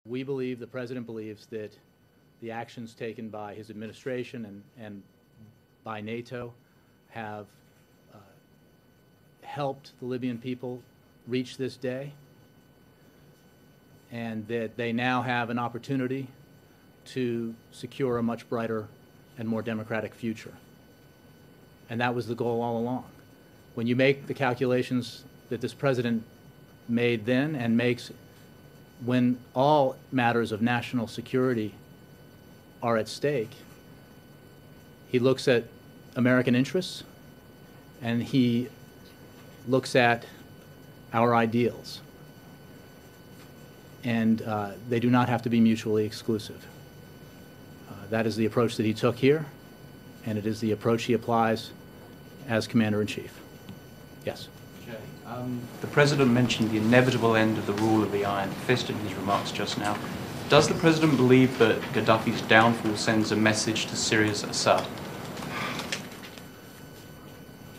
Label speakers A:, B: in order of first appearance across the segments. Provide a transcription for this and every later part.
A: We believe, the President believes, that the actions taken by his administration and by NATO have helped the Libyan people reach this day, and that they now have an opportunity to secure a much brighter and more democratic future. And that was the goal all along. When you make the calculations that this president made then and makes when all matters of national security are at stake, he looks at American interests and he looks at our ideals. And they do not have to be mutually exclusive. That is the approach that he took here, and it is the approach he applies as Commander-in-Chief. Yes?
B: Jay, the President mentioned the inevitable end of the rule of the Iron Fist in his remarks just now. Does the President believe that Gaddafi's downfall sends a message to Syria's Assad?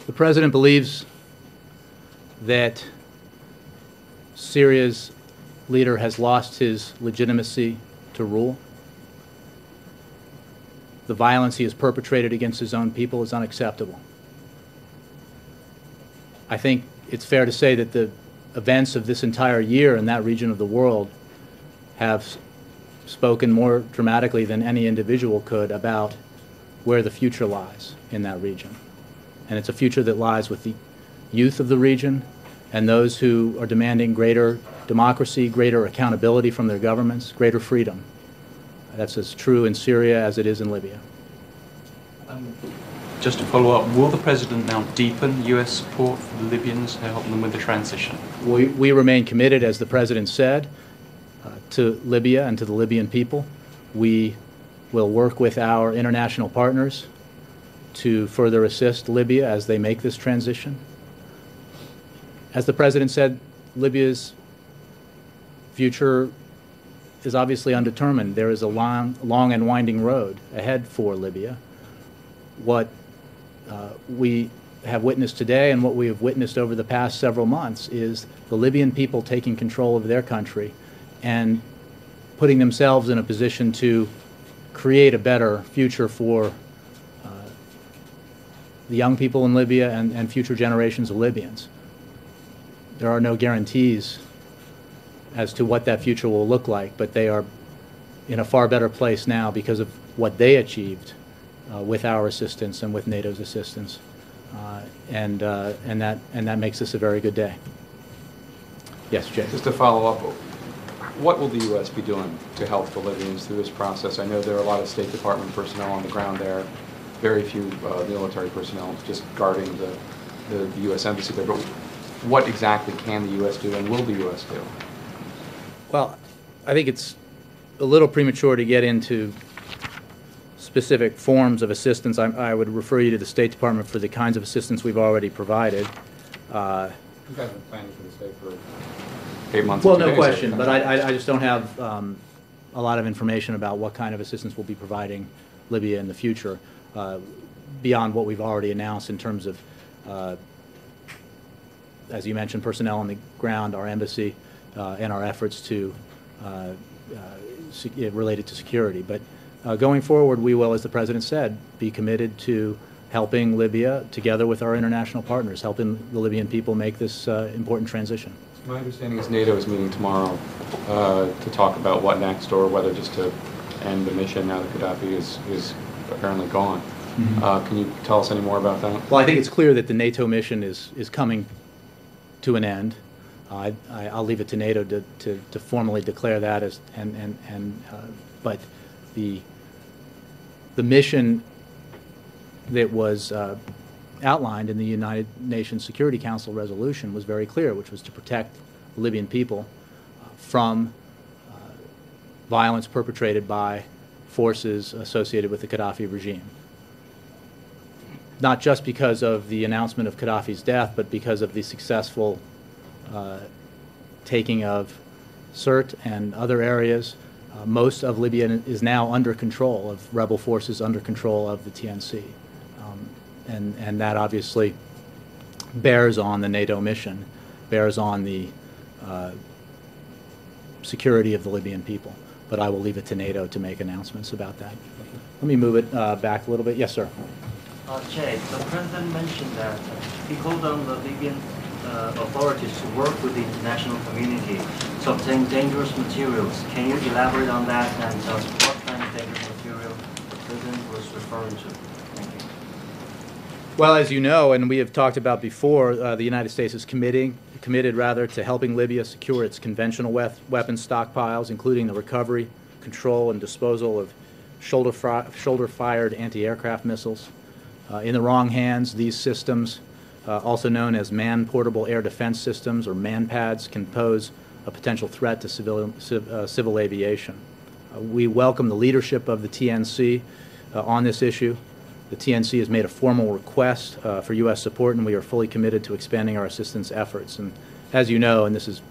A: The President believes that Syria's leader has lost his legitimacy to rule. The violence he has perpetrated against his own people is unacceptable. I think it's fair to say that the events of this entire year in that region of the world have spoken more dramatically than any individual could about where the future lies in that region. And it's a future that lies with the youth of the region and those who are demanding greater democracy, greater accountability from their governments, greater freedom. That's as true in Syria as it is in Libya.
B: Just to follow up, will the President now deepen U.S. support for the Libyans to help them with the transition?
A: We remain committed, as the President said, to Libya and to the Libyan people. We will work with our international partners to further assist Libya as they make this transition. As the President said, Libya's future is obviously undetermined. There is a long and winding road ahead for Libya. What we have witnessed today and what we have witnessed over the past several months is the Libyan people taking control of their country and putting themselves in a position to create a better future for the young people in Libya and future generations of Libyans. There are no guarantees as to what that future will look like, but they are in a far better place now because of what they achieved with our assistance and with NATO's assistance, and that makes this a very good day. Yes, Jay.
C: Just to follow up, what will the U.S. be doing to help the Libyans through this process? I know there are a lot of State Department personnel on the ground there, very few military personnel just guarding the U.S. embassy there. But what exactly can the U.S. do, and will the U.S. do?
A: Well, I think it's a little premature to get into specific forms of assistance. I would refer you to the State Department for the kinds of assistance we've already provided.
C: You guys have been planning for this day for 8 months.
A: Well, no question, but I just don't have a lot of information about what kind of assistance we'll be providing Libya in the future beyond what we've already announced in terms of, as you mentioned, personnel on the ground, our embassy, and our efforts to related to security. But going forward, we will, as the President said, be committed to helping Libya together with our international partners, helping the Libyan people make this important transition.
C: My understanding is NATO is meeting tomorrow to talk about what next, or whether just to end the mission now that Gaddafi is apparently gone. Mm-hmm. Can you tell us any more about that?
A: Well, I think it's clear that the NATO mission is coming to an end. I'll leave it to NATO to formally declare that as but the mission that was outlined in the United Nations Security Council resolution was very clear, which was to protect the Libyan people from violence perpetrated by forces associated with the Gaddafi regime. Not just because of the announcement of Gaddafi's death, but because of the successful taking of Sirte and other areas. Most of Libya is now under control of rebel forces, under control of the TNC. And that obviously bears on the NATO mission, bears on the security of the Libyan people. But I will leave it to NATO to make announcements about that. Let me move it back a little bit. Yes, sir.
D: Jay, the President mentioned that he called on the Libyan authorities to work with the international community to obtain dangerous materials. Can you elaborate on that and tell us what kind of dangerous material the President was referring to? Thank you.
A: Well, as you know, and we have talked about before, the United States is committed to helping Libya secure its conventional weapons stockpiles, including the recovery, control, and disposal of shoulder-fired anti-aircraft missiles. In the wrong hands, these systems, also known as man-portable air defense systems, or MANPADS, can pose a potential threat to civil aviation. We welcome the leadership of the TNC on this issue. The TNC has made a formal request for U.S. support, and we are fully committed to expanding our assistance efforts. And as you know, and this is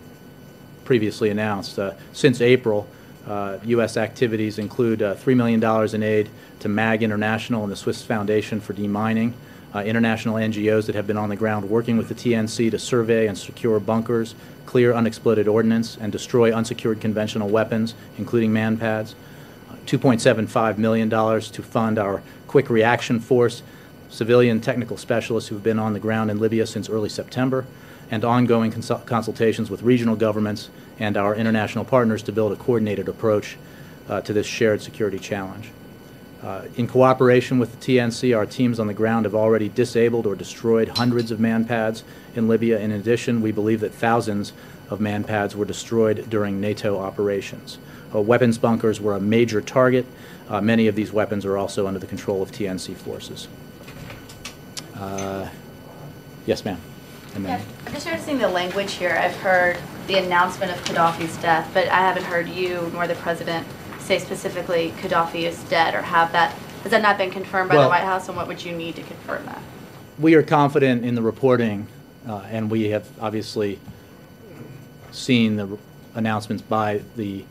A: previously announced, since April, U.S. activities include $3 million in aid to MAG International and the Swiss Foundation for Demining, international NGOs that have been on the ground working with the TNC to survey and secure bunkers, clear unexploded ordnance, and destroy unsecured conventional weapons, including MANPADS. $2.75 million to fund our Quick Reaction Force, civilian technical specialists who have been on the ground in Libya since early September, and ongoing consultations with regional governments and our international partners to build a coordinated approach to this shared security challenge. In cooperation with the TNC, our teams on the ground have already disabled or destroyed hundreds of MANPADS in Libya. In addition, we believe that thousands of MANPADS were destroyed during NATO operations. Weapons bunkers were a major target. Many of these weapons are also under the control of TNC forces. Yes, ma'am.
E: Yeah, I'm just noticing the language here. I've heard the announcement of Gaddafi's death, but I haven't heard you nor the President say specifically Gaddafi is dead, or has that not been confirmed by the White House, and what would you need to confirm that?
A: We are confident in the reporting, and we have obviously seen the announcements by the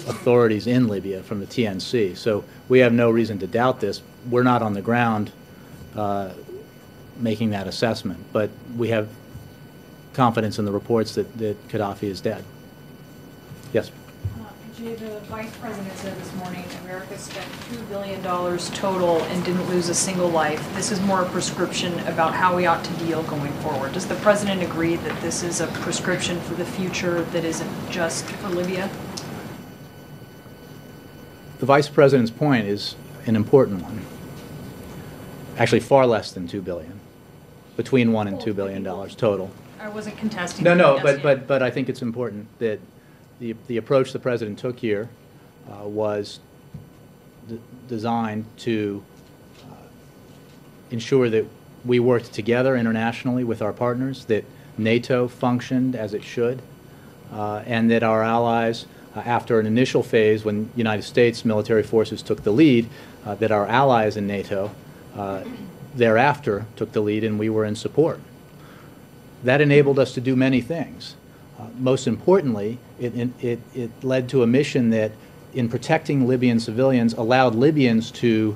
A: authorities in Libya from the TNC. So we have no reason to doubt this. We're not on the ground making that assessment, but we have confidence in the reports that Gaddafi is dead. Yes?
F: Jay, the Vice President said this morning America spent $2 billion total and didn't lose a single life. This is more a prescription about how we ought to deal going forward. Does the President agree that this is a prescription for the future that isn't just for Libya?
A: The Vice President's point is an important one. Actually, far less than $2 billion, between $1 and $2 billion total.
F: I wasn't contesting.
A: No, but I think it's important that the approach the President took here was designed to ensure that we worked together internationally with our partners, that NATO functioned as it should, and that our allies, after an initial phase when United States military forces took the lead, that our allies in NATO thereafter took the lead and we were in support. That enabled us to do many things. Most importantly, it led to a mission that, in protecting Libyan civilians, allowed Libyans to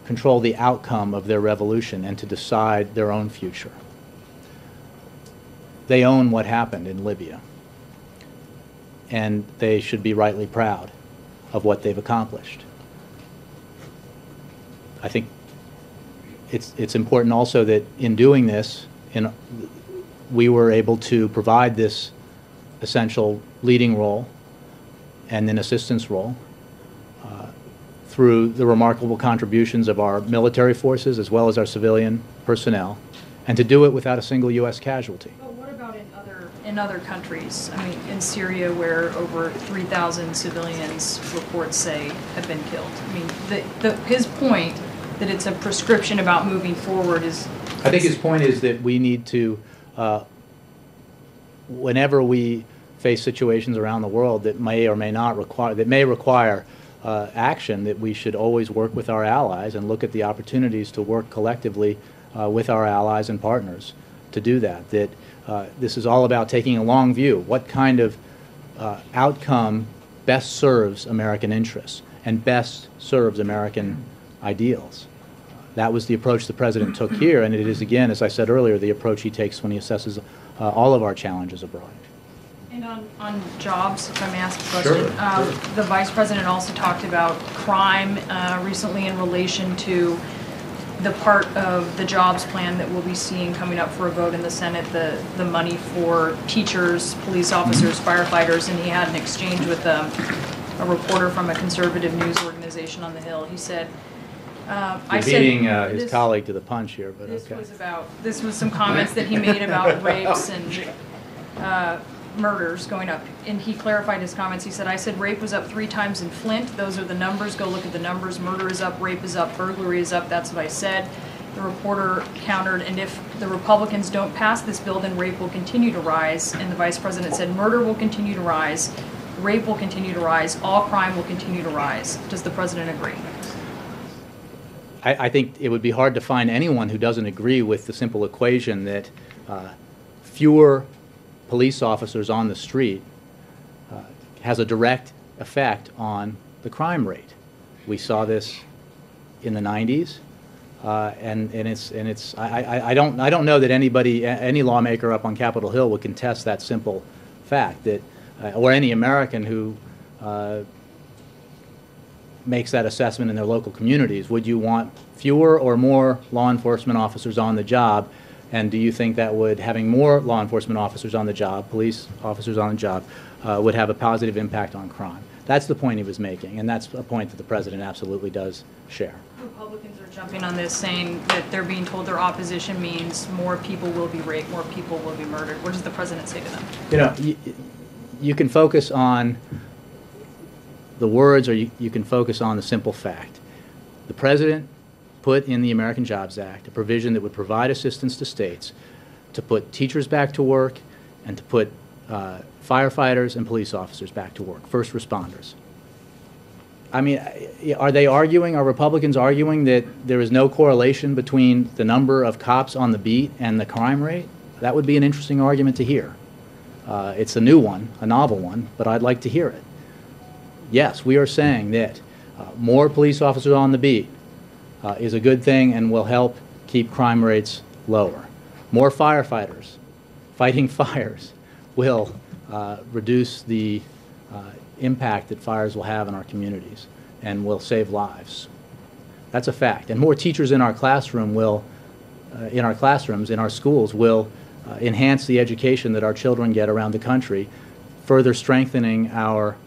A: control the outcome of their revolution and to decide their own future. They own what happened in Libya, and they should be rightly proud of what they've accomplished. I think it's important also that in doing this, we were able to provide this essential leading role and then assistance role through the remarkable contributions of our military forces as well as our civilian personnel, and to do it without a single U.S. casualty.
F: But what about in other countries? I mean, in Syria, where over 3,000 civilians, reports say, have been killed. I mean, his point that it's a prescription about moving forward is...
A: I think his point is that we need to, whenever we face situations around the world that may or may not require action, that we should always work with our allies and look at the opportunities to work collectively with our allies and partners to do that. That this is all about taking a long view. What kind of outcome best serves American interests and best serves American ideals? That was the approach the President took here, and it is, again, as I said earlier, the approach he takes when he assesses all of our challenges abroad.
F: In On jobs, if I may ask a
A: Sure,
F: question. The Vice President also talked about crime recently in relation to the part of the jobs plan that we'll be seeing coming up for a vote in the Senate, the money for teachers, police officers, firefighters, and he had an exchange with a reporter from a conservative news organization on the Hill. He said,
A: You're beating his colleague to the punch here, but
F: this
A: okay.
F: this was some comments that he made about rapes and murders going up, and he clarified his comments. He said, I said rape was up 3 times in Flint. Those are the numbers. Go look at the numbers. Murder is up, rape is up, burglary is up. That's what I said. The reporter countered, and if the Republicans don't pass this bill, then rape will continue to rise. And the Vice President said, murder will continue to rise, rape will continue to rise, all crime will continue to rise. Does the President agree?
A: I think it would be hard to find anyone who doesn't agree with the simple equation that fewer police officers on the street has a direct effect on the crime rate. We saw this in the 90s, and I don't know that any lawmaker up on Capitol Hill would contest that simple fact that, or any American who makes that assessment in their local communities. Would you want fewer or more law enforcement officers on the job? And do you think that having more law enforcement officers on the job, police officers on the job, would have a positive impact on crime? That's the point he was making, and that's a point that the President absolutely does share.
F: Republicans are jumping on this, saying that they're being told their opposition means more people will be raped, more people will be murdered. What does the President say to them?
A: You know, you can focus on the words, or you can focus on the simple fact. The President put in the American Jobs Act a provision that would provide assistance to states to put teachers back to work and to put firefighters and police officers back to work, first responders. I mean, are Republicans arguing that there is no correlation between the number of cops on the beat and the crime rate? That would be an interesting argument to hear. It's a new one, a novel one, but I'd like to hear it. Yes, we are saying that more police officers on the beat is a good thing and will help keep crime rates lower. More firefighters fighting fires will reduce the impact that fires will have in our communities and will save lives. That's a fact. And more teachers in our classroom in our schools, will enhance the education that our children get around the country, further strengthening our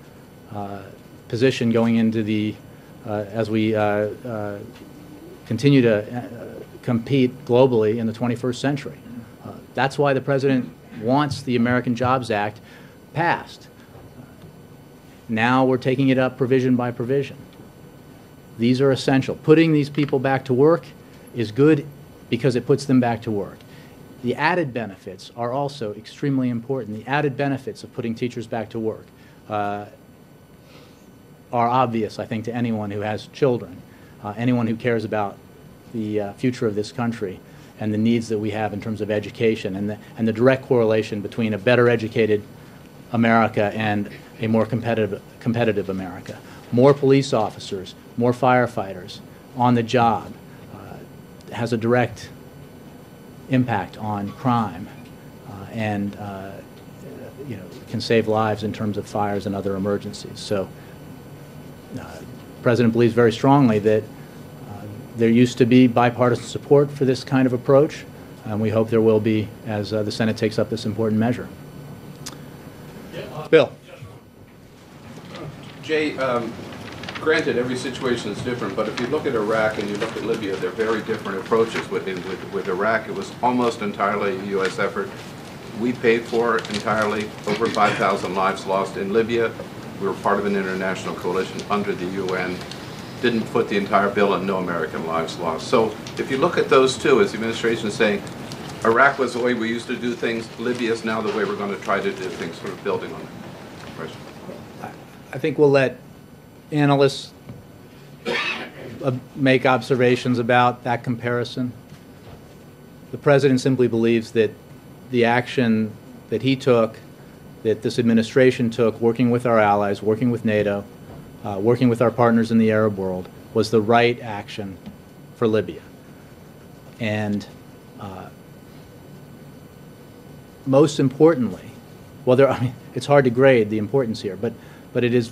A: position going into as we continue to compete globally in the 21st century. That's why the President wants the American Jobs Act passed. Now we're taking it up provision by provision. These are essential. Putting these people back to work is good because it puts them back to work. The added benefits are also extremely important. The added benefits of putting teachers back to work are obvious, I think, to anyone who has children, anyone who cares about the future of this country and the needs that we have in terms of education, and the direct correlation between a better educated America and a more competitive America. More police officers, more firefighters on the job has a direct impact on crime and can save lives in terms of fires and other emergencies. So the President believes very strongly that there used to be bipartisan support for this kind of approach, and we hope there will be as the Senate takes up this important measure. Bill.
G: Jay, granted, every situation is different, but if you look at Iraq and you look at Libya, they're very different approaches. With Iraq, it was almost entirely a U.S. effort. We paid for it entirely, over 5,000 lives lost. In Libya, we were part of an international coalition under the UN, didn't put the entire bill and no American lives lost. So if you look at those two, as the administration is saying, Iraq was the way we used to do things, Libya is now the way we're going to try to do things, sort of building on it.
A: I think we'll let analysts make observations about that comparison. The President simply believes that the action that he took, that this administration took, working with our allies, working with NATO, working with our partners in the Arab world, was the right action for Libya. And most importantly, Well, I mean, it's hard to grade the importance here, but it is